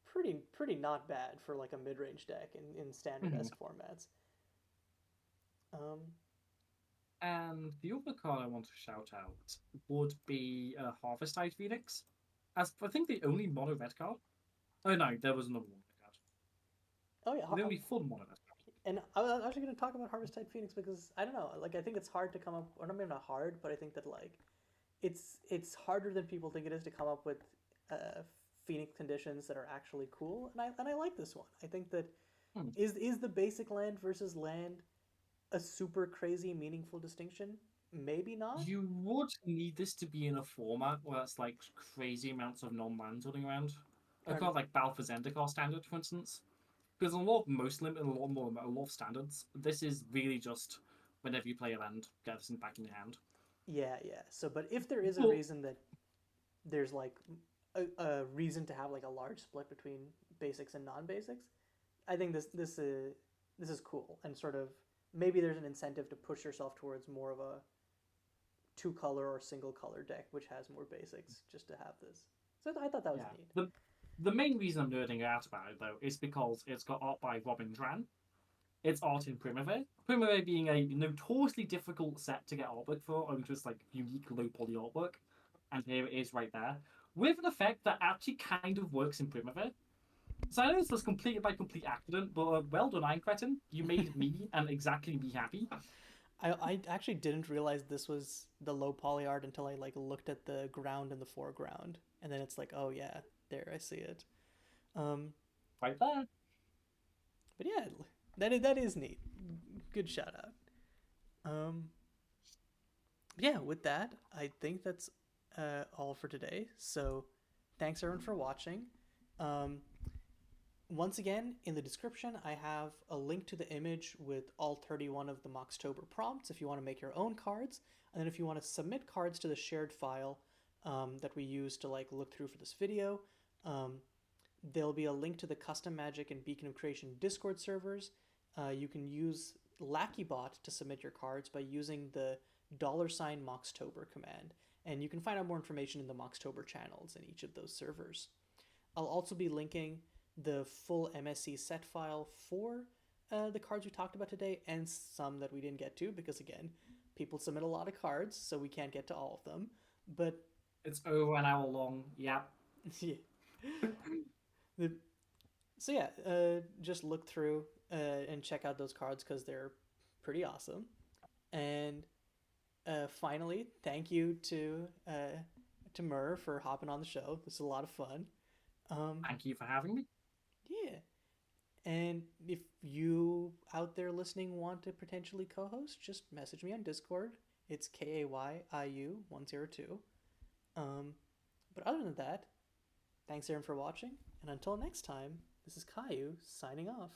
pretty not bad for like a mid range deck in standard Mhm. esque formats. Um, And the other card I want to shout out would be Harvestide Phoenix, as I think the only mono red card. Oh no, there was another mono red card. oh yeah, The only fun mono red card. and I was actually going to talk about Harvest Tide Phoenix because I don't know, like I think it's hard to come up, or maybe not hard, but I think that like it's harder than people think it is to come up with uh, Phoenix conditions that are actually cool, and I like this one. I think that Hmm. is the basic land versus land a super crazy meaningful distinction? Maybe not. You would need this to be in a format where it's like crazy amounts of non-lands running around. A Or card like Balfour Zendikar Standard, for instance. Because a lot of most limit and a lot of standards, this is really just whenever you play a land, get this back in your hand. yeah, yeah. So, but if there is a Well, reason that there's like a reason to have like a large split between basics and non-basics, I think this is cool and sort of maybe there's an incentive to push yourself towards more of a two color or single color deck which has more basics just to have this. So I thought that was yeah. neat. The main reason I'm nerding out about it though is because it's got art by Robin Dran. It's art in Primavera. Primavera being a notoriously difficult set to get artwork for, owing to its like unique low poly artwork. And here it is right there. With an effect that actually kind of works in Primavera. So I know this was completed by complete accident, but well done, Iron Cretin. You made me and exactly me happy. I actually didn't realize this was the low poly art until I like looked at the ground in the foreground and then it's like, oh yeah, there I see it. Um, Right there. but yeah, that is neat. Good shout out. Um, yeah, with that, I think that's all for today. So thanks everyone for watching. Um, Once again, in the description, I have a link to the image with all 31 of the Moxtober prompts if you want to make your own cards. And then if you want to submit cards to the shared file that we use to like look through for this video, um, there'll be a link to the Custom Magic and Beacon of Creation Discord servers. You can use LackeyBot to submit your cards by using the $Moxtober command. And you can find out more information in the Moxtober channels in each of those servers. I'll also be linking the full MSC set file for the cards we talked about today and some that we didn't get to because, again, people submit a lot of cards, so we can't get to all of them. But It's over an hour long. Yep. yeah. The, so, yeah, just look through and check out those cards because they're pretty awesome. And finally, thank you to Mur for hopping on the show. This is a lot of fun. Um, Thank you for having me. yeah. And if you out there listening want to potentially co host, just message me on Discord. It's KAYIU102. Um, but other than that, thanks everyone for watching. And until next time, this is Caillou signing off.